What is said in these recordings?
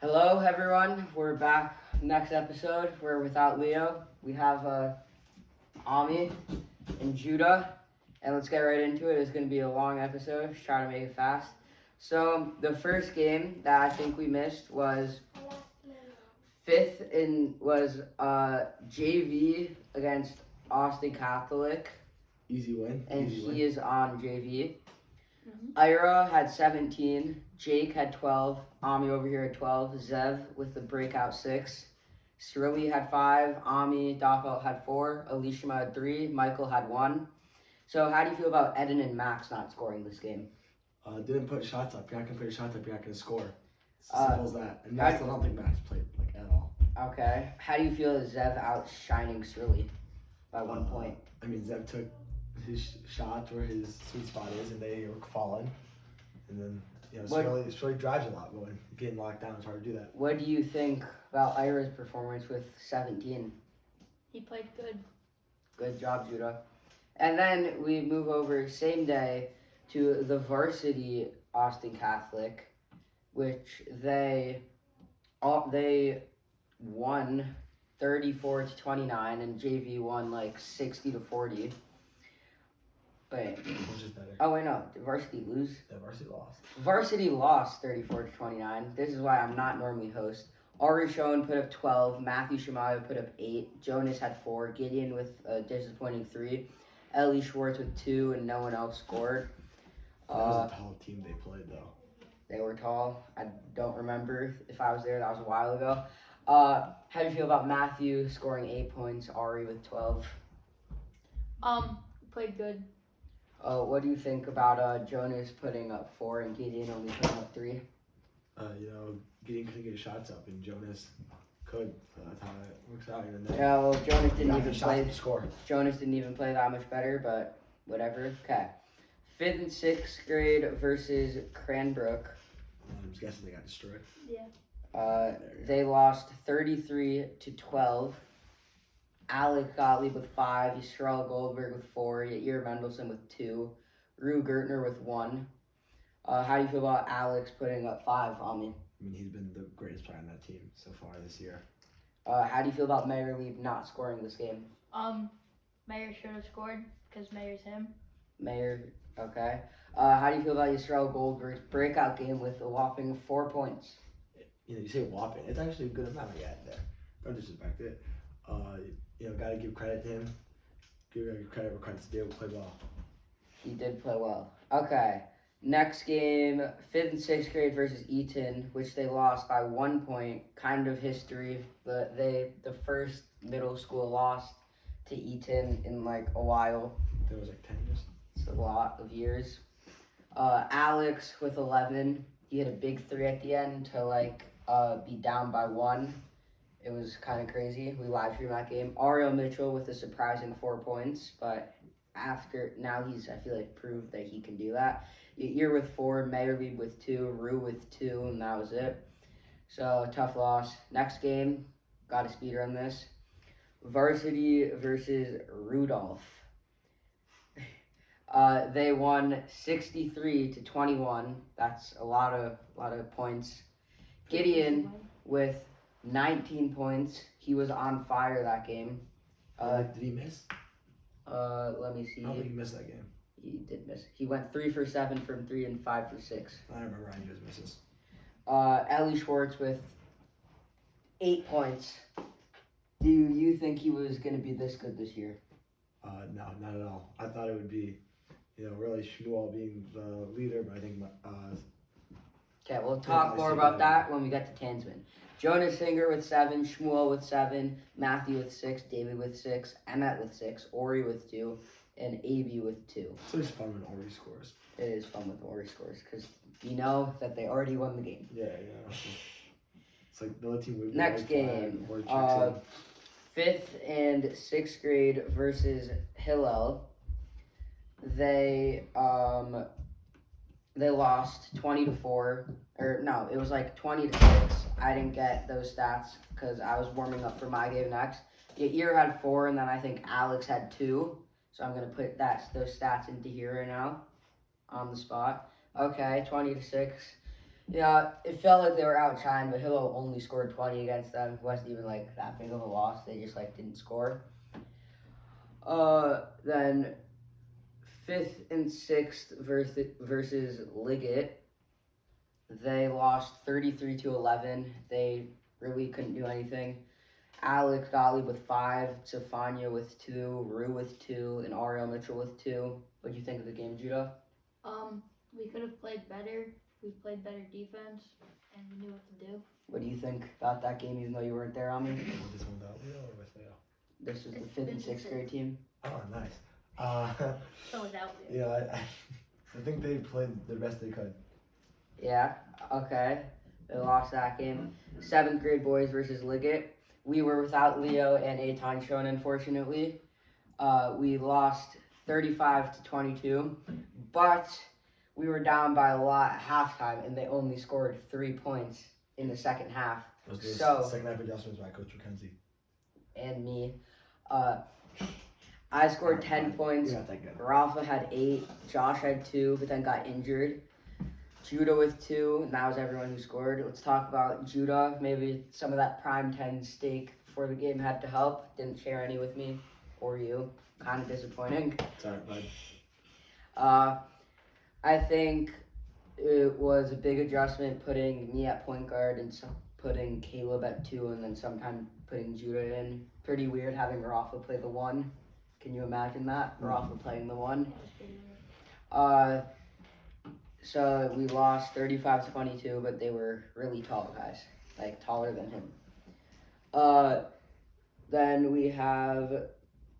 Hello, everyone. We're back. Next episode. We're without Leo. We have Ami and Judah, and let's get right into it. It's going to be a long episode. Just try to make it fast. So the first game that I think we missed was JV against Austin Catholic, Easy win. and Easy he win. is on JV. Ira had 17, Jake had 12, Ami over here had 12, Zev with the breakout 6, Cyrilli had 5, Ami, Doppelt had 4, Elishma had 3, Michael had 1. So how do you feel about Eden and Max not scoring this game? Didn't put shots up. You're not gonna put your shots up. You're not gonna score. It's as simple as that. And I still don't think Max played at all. Okay. How do you feel Zev outshining Cyrilli by 1 point? I mean, Zev took his shot where his sweet spot is, and they were falling. And then Shirley drives a lot, but when getting locked down, it's hard to do that. What do you think about Ira's performance with 17? He played good. Good job, Judah. And then we move over same day to the varsity Austin Catholic, which they won 34-29, and JV won like 60-40. Wait. Which is better. Oh wait, no. Did varsity lose? The varsity lost. Varsity lost 34-29. This is why I'm not normally host. Ari Schoen put up 12. Matthew Shamayo put up 8. Jonas had 4. Gideon with a disappointing 3. Ellie Schwartz with 2, and no one else scored. That was a tall team they played, though. They were tall. I don't remember if I was there. That was a while ago. How do you feel about Matthew scoring 8 points? Ari with 12. Played good. What do you think about Jonas putting up 4 and Gideon only putting up 3? Gideon couldn't get his shots up, and Jonas could. So that's how it works out. Yeah, well, Jonas didn't even play. Score. Jonas didn't even play that much better, but whatever. Okay. 5th and 6th grade versus Cranbrook. I'm just guessing they got destroyed. Yeah. They lost 33-12. Alec Gottlieb with 5. Yisrael Goldberg with 4. Yair Mendelson with 2. Rue Gertner with 1. How do you feel about Alex putting up 5, Ami? I mean, he's been the greatest player on that team so far this year. How do you feel about Mayor Lieb not scoring this game? Mayor should have scored because Mayor's him. Mayor, okay. How do you feel about Yisrael Goldberg's breakout game with a whopping 4 points? You say whopping. It's actually a good amount of that there. Don't disrespect it. Gotta give credit to him. Give credit where credit's due. Play well. He did play well. Okay. Next game, 5th and 6th grade versus Eaton, which they lost by 1 point. Kind of history. The first middle school lost to Eaton in like a while. There was like 10 years. It's a lot of years. Alex with 11. He had a big 3 at the end to be down by 1. It was kind of crazy. We live streamed that game. Ariel Mitchell with a surprising 4 points, but now he's, I feel like, proved that he can do that. Yair with 4, Mayor Lieb with 2, Rue with 2, and that was it. So, tough loss. Next game, got to speed run this. Varsity versus Rudolph. They won 63-21. That's a lot of points. Gideon with 19 points. He was on fire that game. Did he miss? Let me see. I don't think he missed that game. He did miss. He went 3 for 7 from 3 and 5 for 6. I don't remember any of his misses. Ellie Schwartz with 8 points. Do you think he was going to be this good this year? No, not at all. I thought it would be, really Shmuel being the leader, but I think. Okay, we'll talk more about that when we get to Tansman. Jonas Singer with 7, Shmuel with 7, Matthew with 6, David with 6, Emmett with 6, Ori with 2, and AB with 2. It's always fun when Ori scores. It is fun with Ori scores because you know that they already won the game. Yeah. It's like the other team would be Next game, 5th and 6th grade versus Hillel. They lost 20-4. Or no, it was like 20-6. I didn't get those stats because I was warming up for my game next. Yair had 4, and then I think Alex had 2. So I'm gonna put those stats into here right now, on the spot. Okay, 20-6. Yeah, it felt like they were outshined, but Hilo only scored 20 against them. It wasn't even like that big of a loss. They just like didn't score. Then fifth and sixth versus Liggett. They lost 33-11. They really couldn't do anything. Alex Gottlieb with 5, Stefania with 2, Rue with 2, and Ariel Mitchell with 2. What do you think of the game, Judah? We could have played better. We played better defense, and we knew what to do. What do you think about that game, even though you weren't there on me? This one without Leo or with Leo? This was the It's 5th and fifth and 6th grade team. Oh, nice. So without Leo. Yeah, I think they played the best they could. Yeah, okay. They lost that game. 7th grade boys versus Liggett. We were without Leo and Eitan Schoen, unfortunately. We lost 35-22, but we were down by a lot at halftime, and they only scored 3 points in the second half. Those were So- second half adjustments by Coach McKenzie. And me. I scored 10 points. You're not that good. Rafa had 8. Josh had 2, but then got injured. Judah with 2, and that was everyone who scored. Let's talk about Judah. Maybe some of that prime 10 steak before the game had to help. Didn't share any with me or you. Kind of disappointing. Sorry, bud. I think it was a big adjustment putting me at point guard and putting Caleb at 2 and then sometime putting Judah in. Pretty weird having Rafa play the 1. Can you imagine that? Rafa playing the 1. That was pretty weird. So we lost 35-22, but they were really tall guys, like taller than him. Then we have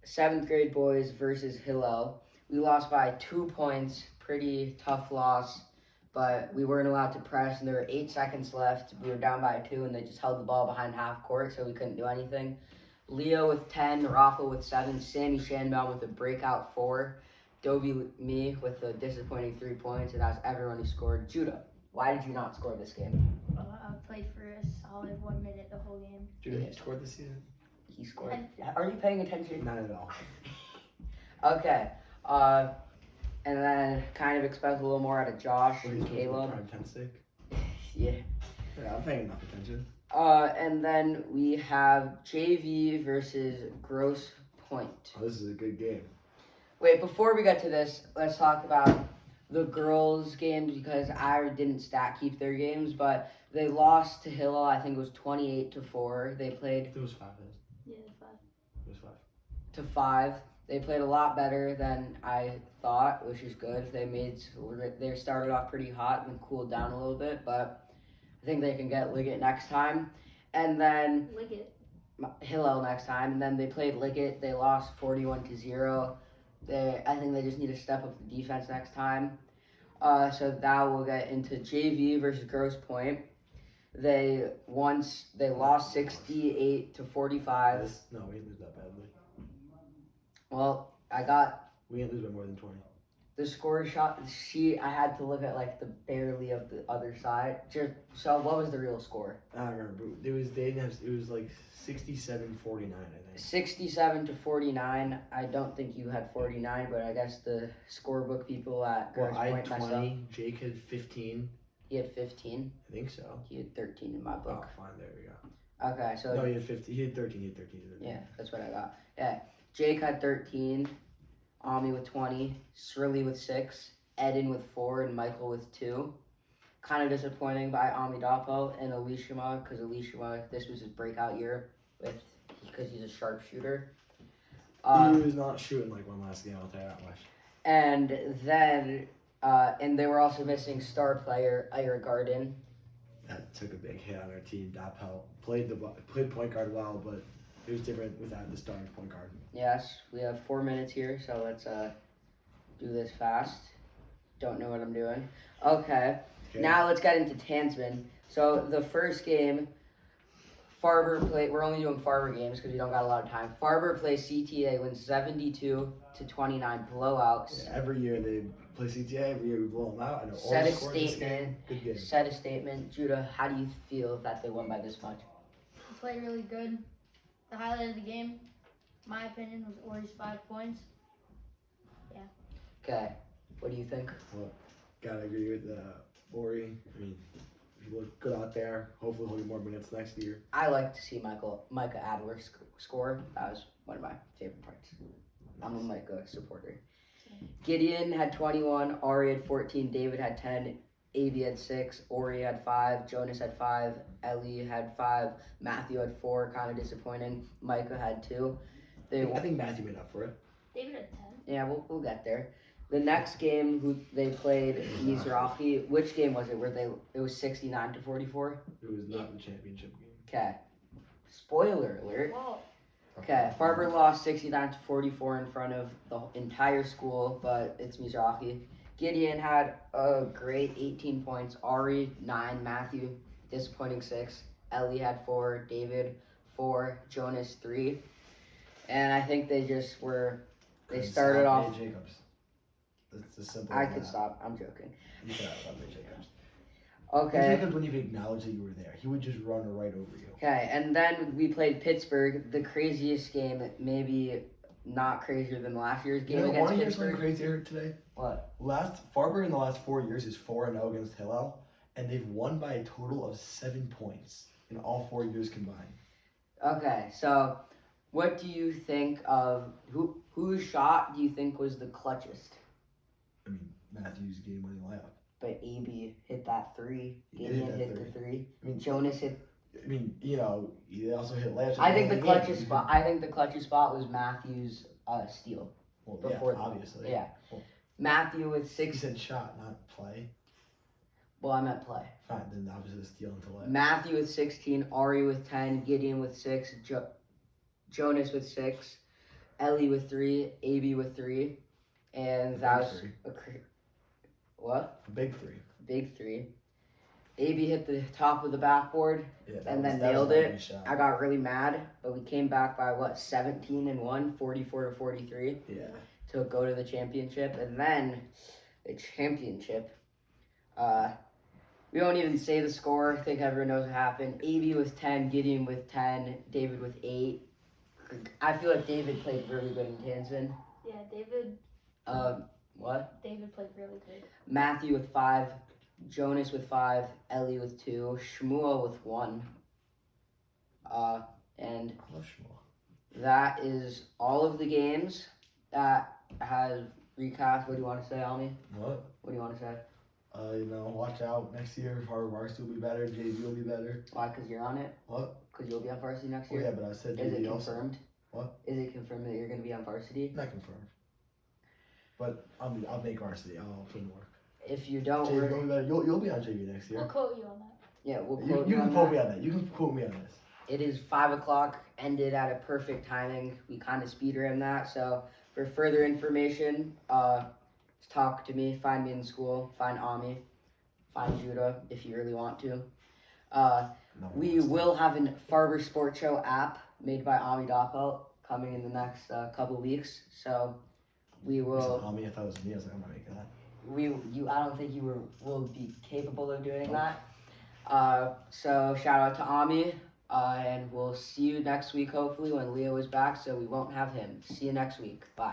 7th grade boys versus Hillel. We lost by 2 points, pretty tough loss, but we weren't allowed to press, and there were 8 seconds left. We were down by 2, and they just held the ball behind half court, so we couldn't do anything. Leo with 10, Rafa with 7, Sammy Shanbaum with a breakout 4. Dovey me with a disappointing 3 points, and that's everyone who scored. Judah, why did you not score this game? I played for a solid 1 minute the whole game. Judah, you scored this season? He scored. Are you paying attention? Not at all. Okay. And then kind of expect a little more out of Josh What are you and supposed to be, Caleb. prime 10 stick? Yeah. Yeah, I'm paying enough attention. And then we have JV versus Gross Point. Oh, this is a good game. Wait, before we get to this, let's talk about the girls' games because I didn't keep their games, but they lost to Hillel. I think it was 28-4. They played It was 5. Yeah, 5. It was 5. to 5. They played a lot better than I thought, which is good. They started off pretty hot and cooled down a little bit, but I think they can get Liggett next time. And then Liggett. Hillel next time. And then they played Liggett. They lost 41-0. I think they just need to step up the defense next time. So now we'll get into JV versus Grosse Point. They lost 68-45. No, we didn't lose that badly. Well, We didn't lose by more than 20. the score sheet. I had to look at like the barely of the other side. So what was the real score? I don't remember. It was like 67-49, I think. 67-49. I don't think you had 49, but I guess the scorebook people at Grosse Well, I had Point messed 20. up. Jake had 15. He had 15. I think so. He had 13 in my Oh, book. fine. There we go. Okay, so No, he had 50. He had 13. He had 13. yeah, that's what I got. Yeah, Jake had 13, Ami with 20, Shirley with 6, Eden with 4, and Michael with 2. Kind of disappointing by Ami Dapo and Elishama, because Elishama, this was his breakout year because he's a sharpshooter. He was not shooting like one last game, I'll tell you that much. And then, and they were also missing star player Ira Garden. That took a big hit on our team. Dappel played point guard well, but it was different without the starting point guard. Yes, we have 4 minutes here, so let's do this fast. Don't know what I'm doing. Okay. Now let's get into Tansman. So the first game, Farber played. We're only doing Farber games because we don't got a lot of time. Farber plays CTA, wins 72-29 blowouts. Yeah, every year they play CTA. Every year we blow them out. I know Set Orange a scored this game. statement. Good game. Set a statement. Judah, how do you feel that they won by this much? We played really good. The highlight of the game, my opinion, was Ori's 5 points. Okay. What do you think? Gotta agree with Ori. I mean, He looked good out there. Hopefully he'll get more minutes next year. I like to see Micah Adler score. That was one of my favorite parts. I'm a Micah supporter. Gideon had 21, Ari had 14, David had 10, AB had 6, Ori had 5, Jonas had 5, Ellie had 5, Matthew had 4, kind of disappointing. Micah had 2. I think Matthew made up for it. David had 10. Yeah, we'll get there. The next game, who they played Mizrahi. Which game was it? It was 69-44. It was not the championship game. Okay. Spoiler alert. Whoa. Okay, Farber lost 69-44 in front of the entire school, but it's Mizrahi. Gideon had a great 18 points. Ari 9, Matthew disappointing 6. Ellie had 4, David 4, Jonas 3, and I think they just were. They started off. May Jacobs. It's as simple. I as could that. stop. I'm joking. You could have May Jacobs. Okay. May Jacobs wouldn't even acknowledge that you were there. He would just run right over you. Okay, and then we played Pittsburgh, the craziest game, maybe not crazier than last year's game against one of Pittsburgh. something crazier today? What? Farber in the last 4 years is 4-0 against Hillel, and they've won by a total of 7 points in all 4 years combined. Okay, so what do you think of whose shot do you think was the clutchest? I mean, Matthew's game-winning layup. But AB hit that 3. He did hit Gideon that hit the 3. I mean, Jonas hit. I mean, he also hit layups. I think the clutchest game. spot. I think the clutchest spot was Matthew's steal. Well, before yeah, obviously. Yeah. Well, Matthew with he 6. said shot, not play. Well, I meant play. Fine, then obviously the steal into layup. Matthew with 16, Ari with 10, Gideon with 6, Jonas with 6, Ellie with 3, AB with 3, and that was what? A big 3. Big 3. AB hit the top of the backboard Yeah, and then nailed it. I got really mad, but we came back by 17-1, 44-43 Yeah. to go to the championship, and then the championship. We won't even say the score. I think everyone knows what happened. AB with 10, Gideon with 10, David with 8. I feel like David played really good in Tanzan. Yeah, David. What? David played really good. Matthew with 5, Jonas with 5, Ellie with 2, Shmuel with 1. And I love Shmuel. that is all of the games that have recast. What do you want to say, Almi? What? What do you want to say? Watch out next year. Farber varsity will be better. JV will be better. Why? Because you're on it? What? Because you'll be on varsity next Oh year? yeah, but I said Is it JV also. confirmed? What? Is it confirmed that you're going to be on varsity? Not confirmed. But I'll make varsity. I'll put in work. If you don't, JV will be better. You'll be on JV next year. We'll quote you on that. yeah, we'll You quote can on quote that. me on that. You can quote me on this. It is 5 o'clock, ended at a perfect timing. We kind of speed ran that. So for further information, talk to me. Find me in school. Find Ami. Find Judah if you really want to. No, We will have a Farber Sports Show app made by Ami Doppelt coming in the next couple weeks. So we will. I thought it was me. I was like, I'm not making that. I don't think you will be capable of doing that. So shout out to Ami, and we'll see you next week hopefully when Leo is back. So we won't have him. See you next week. Bye.